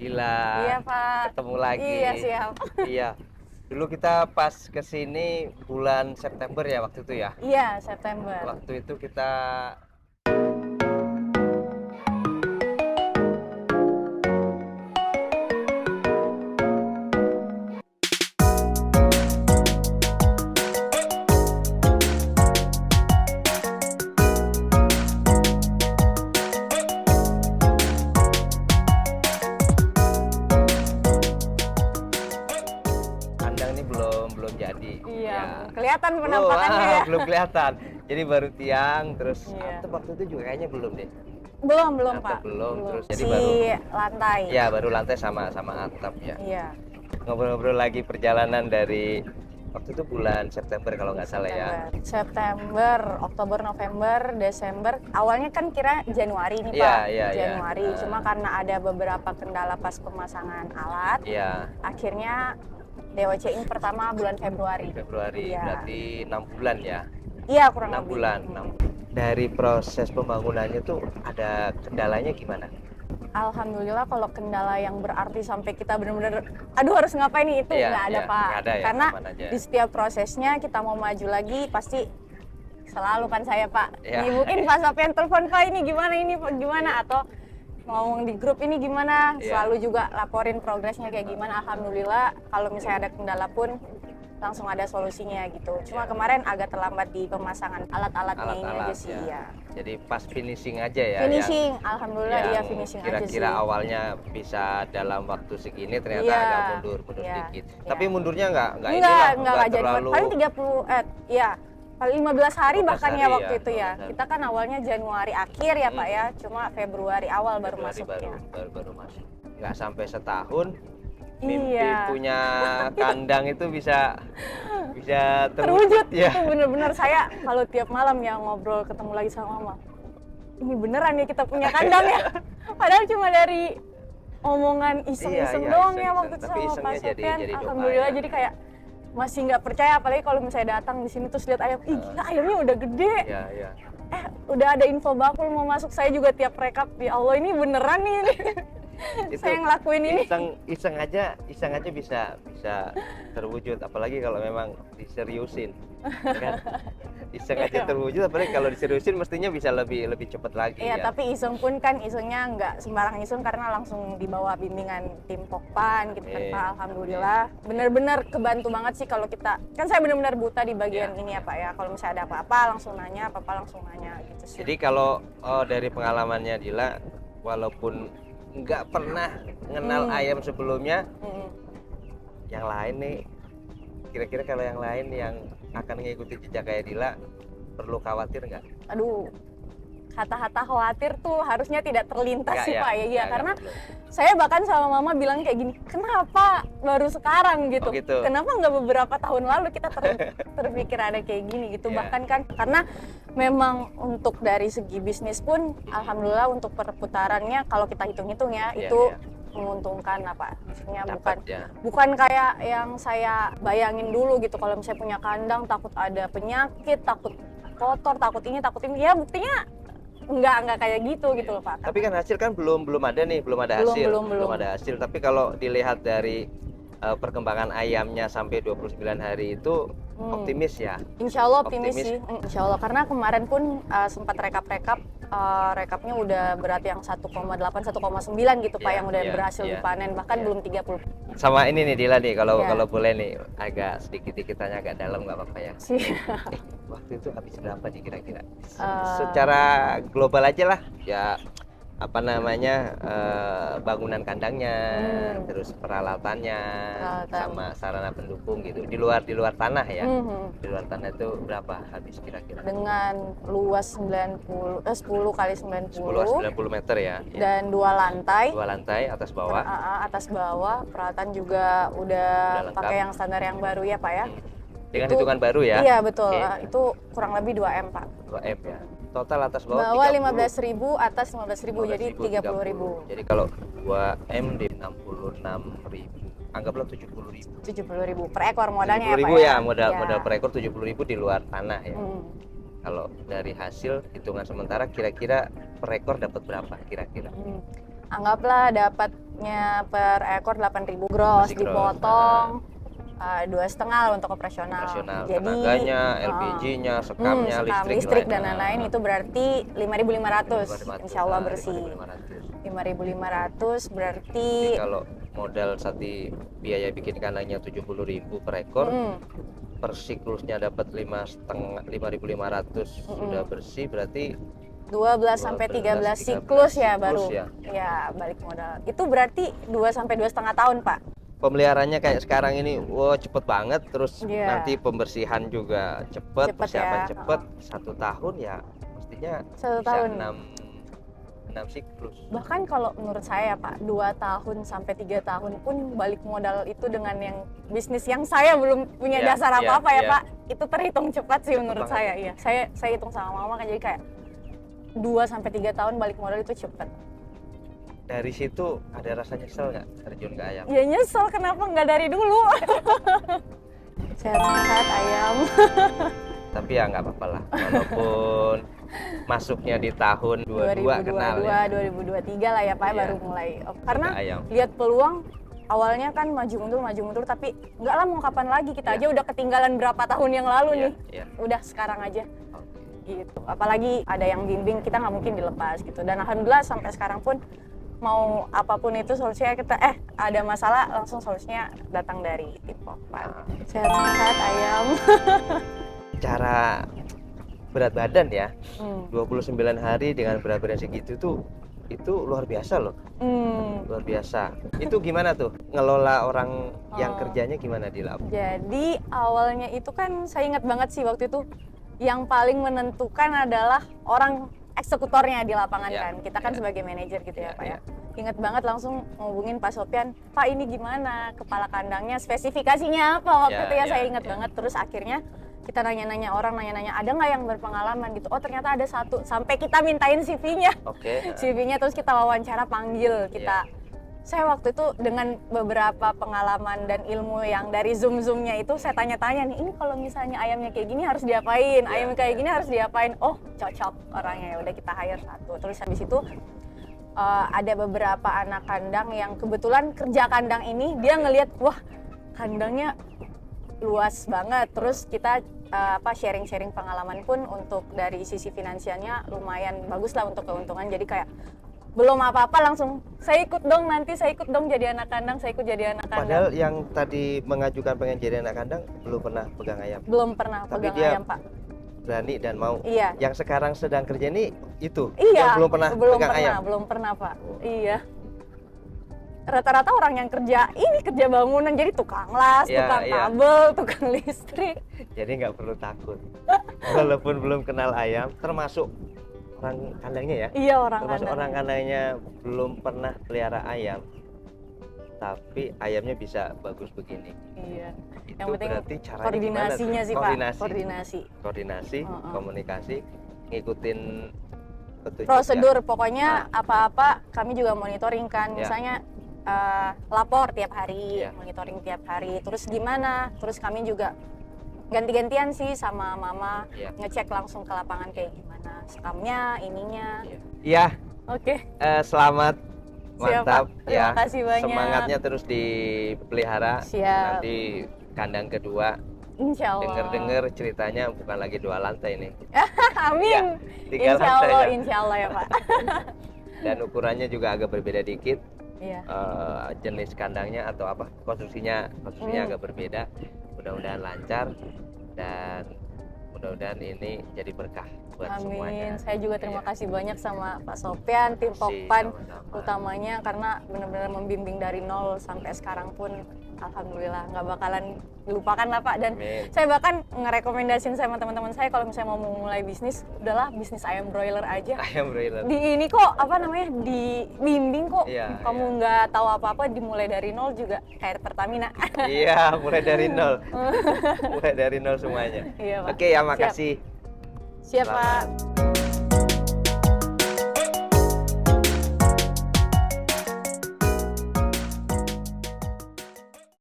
Gila, Iya Pak. ketemu lagi. Iya siap. Iya, dulu kita pas kesini bulan September ya waktu itu ya. Iya September. Waktu itu kita kandang ini belum jadi. Iya. Ya. Kelihatan penampakannya ya. Belum kelihatan. Jadi baru tiang, terus Iya. atau waktu itu juga kayaknya belum deh. Belum Atau Pak. belum, terus jadi si baru lantai. ya baru lantai sama atap ya. Iya. Ngobrol-ngobrol lagi perjalanan dari waktu itu bulan September kalau nggak salah ya. September, Oktober, November, Desember. Awalnya kan kira Januari nih Iya, Pak. iya, iya. Januari. Cuma karena ada beberapa kendala pas pemasangan alat, Iya. akhirnya DOC-in pertama bulan Februari. Februari, Iya. berarti 6 bulan ya. Iya kurang 6 lebih. bulan. Dari proses pembangunannya tuh ada kendalanya gimana? Alhamdulillah kalau kendala yang berarti sampai kita benar-benar aduh harus ngapain nih itu Iya, nggak ada iya, Pak. nggak ada ya, Karena aman aja. di setiap prosesnya kita mau maju lagi pasti selalu kan saya Pak. Iya. Nih mungkin Pak Sapian telepon Pak ini gimana atau ngomong di grup ini gimana, Iya. selalu juga laporin progresnya kayak gimana. Alhamdulillah kalau misalnya ada kendala pun langsung ada solusinya gitu. Cuma Iya. kemarin agak terlambat di pemasangan alat-alatnya ini aja sih ya. ya. Jadi pas finishing aja ya. Finishing, alhamdulillah yang iya finishing aja sih. kira-kira awalnya bisa dalam waktu segini ternyata Iya, agak mundur iya, sedikit. iya. Tapi mundurnya nggak Enggak jadi terlalu. paling 30 ya paling 15 hari 15 bahkan ya hari waktu ya, itu ya. 15 hari. Kita kan awalnya Januari akhir ya Pak ya, cuma Februari awal baru Februari masuknya. baru masuk. Nggak sampai setahun. Mimpi Iya. punya kandang itu bisa Terwujud. ya. Itu bener-bener saya kalau tiap malam ya ngobrol ketemu lagi sama Mama. Ini beneran ya kita punya kandang ya. Padahal cuma dari omongan iseng-iseng Iya, doang ya iseng-iseng. waktu itu Tapi sama Pak isengnya jadi Sofian. doa Alhamdulillah ya. jadi kayak masih nggak percaya apalagi kalau misalnya datang di sini terus lihat ayam, ih gila ayamnya udah gede. Iya, iya. Udah ada info bakul mau masuk, saya juga tiap rekap ya Allah ini beneran nih saya ngelakuin ini. Iseng aja bisa terwujud, apalagi kalau memang diseriusin kan. Iseng aja terwujud, apalagi kalau diseriusin mestinya bisa lebih cepat lagi Iya, ya. tapi iseng pun kan isengnya nggak sembarang iseng karena langsung dibawa bimbingan tim Pokpan gitu kan Iya. Pak. Alhamdulillah bener-bener kebantu banget sih kalau kita, kan saya bener-bener buta di bagian ini ya Pak ya. Kalau misalnya ada apa-apa langsung nanya, apa-apa langsung nanya gitu sih. Jadi kalau dari pengalamannya Dila, walaupun nggak pernah kenal ayam sebelumnya, Mm-mm. yang lain nih, kira-kira kalau yang lain yang akan mengikuti jejak kayak Dila, perlu khawatir nggak? Aduh, kata-kata khawatir tuh harusnya tidak terlintas Nggak sih ya? Pak ya. Iya, Nggak, karena perlu. saya bahkan sama Mama bilang kayak gini, kenapa baru sekarang gitu? Oh, gitu. Kenapa nggak beberapa tahun lalu kita terpikir ada kayak gini gitu? Iya. Bahkan kan karena memang untuk dari segi bisnis pun, alhamdulillah untuk perputarannya kalau kita hitung-hitung ya Iya, itu iya. menguntungkan apa? Maksudnya Dapat ya. bukan kayak yang saya bayangin dulu gitu. Kalau misalnya punya kandang takut ada penyakit, takut kotor, takut ini, ya buktinya nggak kayak gitu loh Pak. Tapi kan hasil kan belum ada nih, belum ada hasil. Belum. Ada hasil. Tapi kalau dilihat dari perkembangan ayamnya sampai 29 hari itu optimis ya. Insya Allah optimis Optimis. sih. Insya Allah karena kemarin pun sempat rekapnya udah berat yang 1,8 1,9 gitu Pak Iya, yang udah iya, berhasil iya. dipanen bahkan Iya. belum 30 Sama ini nih Dila nih, kalau Iya. boleh nih agak sedikit tanya agak dalam nggak apa-apa ya. sih. Waktu itu habis berapa nih kira-kira? Eh. Secara global aja lah, ya apa namanya bangunan kandangnya, terus peralatannya, Peralatan. sama sarana pendukung gitu. Di luar tanah ya. Mhm. Di luar tanah itu berapa habis kira-kira? Dengan luas 10 kali 90 90 meter ya. Ya. dan 2 lantai. 2 lantai atas bawah. Atas bawah peralatan juga udah lengkap. pakai yang standar yang baru ya Pak ya. Dengan Itu- hitungan baru ya. Iya betul. Oke. Itu kurang lebih 2M Pak. 2M ya. Total atas bawah Bawah 30. 15.000, atas 15.000 jadi 30.000. Jadi kalau 2M di 66.000, anggaplah 70.000. 70.000 per ekor modalnya 70.000 ya Pak ya, ya. modal per ekor 70.000 di luar tanah ya. Hmm. Kalau dari hasil hitungan sementara kira-kira per ekor dapat berapa kira-kira? Anggaplah dapatnya per ekor 8.000 gross, Masih gross, dipotong 2,5 untuk operasional. Jadi tenaganya, LPG-nya, sekamnya, sekam, listrik dan lain-lain itu berarti 5.500 insya Allah bersih. 5.500 berarti kalau modal satu biaya bikin kandangnya 70.000 per ekor, per siklusnya dapat 5.500 sudah bersih, berarti 12 sampai 13 siklus ya baru ya. Ya balik modal. Itu berarti 2 sampai 2,5 tahun, Pak. Pemeliharaannya kayak sekarang ini, wah cepet banget, terus Iya. nanti pembersihan juga cepet, persiapan ya. cepet, 1 tahun ya mestinya 1 bisa tahun. 6 siklus. Bahkan kalau menurut saya Pak, 2 tahun sampai 3 tahun pun balik modal itu dengan yang bisnis yang saya belum punya Iya, dasar iya, apa-apa ya iya. Pak, itu terhitung cepat sih menurut banget. saya. Iya, saya hitung sama mama kan, jadi kayak 2 sampai 3 tahun balik modal itu cepat. Dari situ ada rasa nyesel nggak terjun ke ayam? Ya nyesel kenapa nggak dari dulu. Sehat-sehat ayam. Tapi ya nggak apa-apa lah, walaupun masuknya di tahun 22 kenal ya. 2023 lah ya Pak, Iya. baru mulai. Karena Ke ayam. lihat peluang awalnya kan maju mundur tapi nggak lah, mau kapan lagi, kita Iya. aja udah ketinggalan berapa tahun yang lalu Iya, nih. iya. Udah sekarang aja Oke. gitu. Apalagi ada yang bimbing, kita nggak mungkin dilepas gitu. Dan alhamdulillah sampai sekarang pun mau apapun itu solusinya kita ada masalah langsung solusinya datang dari tim Pokpan. Sehat-sehat ayam. Cara berat badan ya, Hmm. 29 hari dengan berat badan segitu tuh, itu luar biasa loh, Hmm. luar biasa. Itu gimana tuh ngelola orang yang Oh. kerjanya gimana di lab? Jadi awalnya itu kan saya ingat banget sih waktu itu yang paling menentukan adalah orang eksekutornya di lapangan Ya, kan. Kita kan ya. sebagai manajer gitu ya Ya, Pak ya. ya. Ingat banget langsung ngubungin Pak Sopyan, Pak ini gimana kepala kandangnya, spesifikasinya apa waktu Ya, itu ya, ya, saya ingat ya. banget. Terus akhirnya kita nanya-nanya orang, ada nggak yang berpengalaman gitu. Oh ternyata ada satu, sampai kita mintain CV-nya. Oke. CV-nya terus kita wawancara, panggil kita. Saya waktu itu dengan beberapa pengalaman dan ilmu yang dari zoom-zoomnya itu saya tanya-tanya nih, ini kalau misalnya ayamnya kayak gini harus diapain, ayam kayak gini harus diapain. Oh cocok orangnya, ya udah kita hire satu. Terus habis itu ada beberapa anak kandang yang kebetulan kerja kandang ini, dia ngelihat wah kandangnya luas banget. Terus kita sharing-sharing pengalaman pun untuk dari sisi finansialnya lumayan bagus lah untuk keuntungan. Jadi kayak belum apa-apa langsung saya ikut dong, nanti saya ikut dong jadi anak kandang, saya ikut jadi anak kandang. Padahal yang tadi mengajukan pengen jadi anak kandang belum pernah pegang ayam, Belum pernah Tapi pegang dia ayam Pak. berani dan mau. Iya. Yang sekarang sedang kerja ini itu, Iya. yang belum pernah pegang ayam. Belum pernah Pak. Oh. Iya. Rata-rata orang yang kerja bangunan, jadi tukang las, Iya, tukang iya. kabel, tukang listrik. Jadi nggak perlu takut. Walaupun belum kenal ayam, termasuk orang kandangnya ya. Iya orang Termasuk kandang. orang kandangnya belum pernah pelihara ayam, tapi ayamnya bisa bagus begini. Iya. Itu Yang penting berarti caranya koordinasinya gimana tuh? sih Pak. Koordinasi, Heeh. komunikasi, ngikutin petunjuk Prosedur pokoknya apa-apa kami juga monitoring kan. Ya. Misalnya lapor tiap hari, Ya. monitoring tiap hari. Terus gimana? Terus kami juga ganti-gantian sih sama mama, Ya. ngecek langsung ke lapangan kayak gimana sekamnya, ininya. ya. Iya, Oke. selamat, Siap, mantap Pak. Terima ya. kasih banyak. Semangatnya terus dipelihara. Siap. Nanti kandang kedua, Insya Allah. denger-denger ceritanya bukan lagi 2 lantai nih. Amin. Ya, 3 Insya lantai Allah, ya. insya Allah ya Pak. Dan ukurannya juga agak berbeda dikit. Iya. Jenis kandangnya atau apa konstruksinya agak berbeda. Mudah-mudahan lancar dan mudah-mudahan ini jadi berkah buat semuanya. Amin. Saya juga terima Iya. kasih banyak sama Pak Sopyan, tim Makasih, Pokpan sama-sama. utamanya, karena benar-benar membimbing dari nol sampai sekarang pun alhamdulillah nggak bakalan dilupakan lah Pak. Dan Amin. saya bahkan ngerekomendasiin sama teman-teman saya kalau misalnya mau mulai bisnis, udahlah bisnis ayam broiler aja. Ayam broiler. Di ini kok apa namanya, dibimbing kok. Iya, Kamu nggak tahu apa-apa, dimulai dari nol juga kayak Pertamina. Iya, mulai dari nol. Mulai dari nol semuanya. Iya Pak. Oke ya, makasih. Siap Selamat. Pak.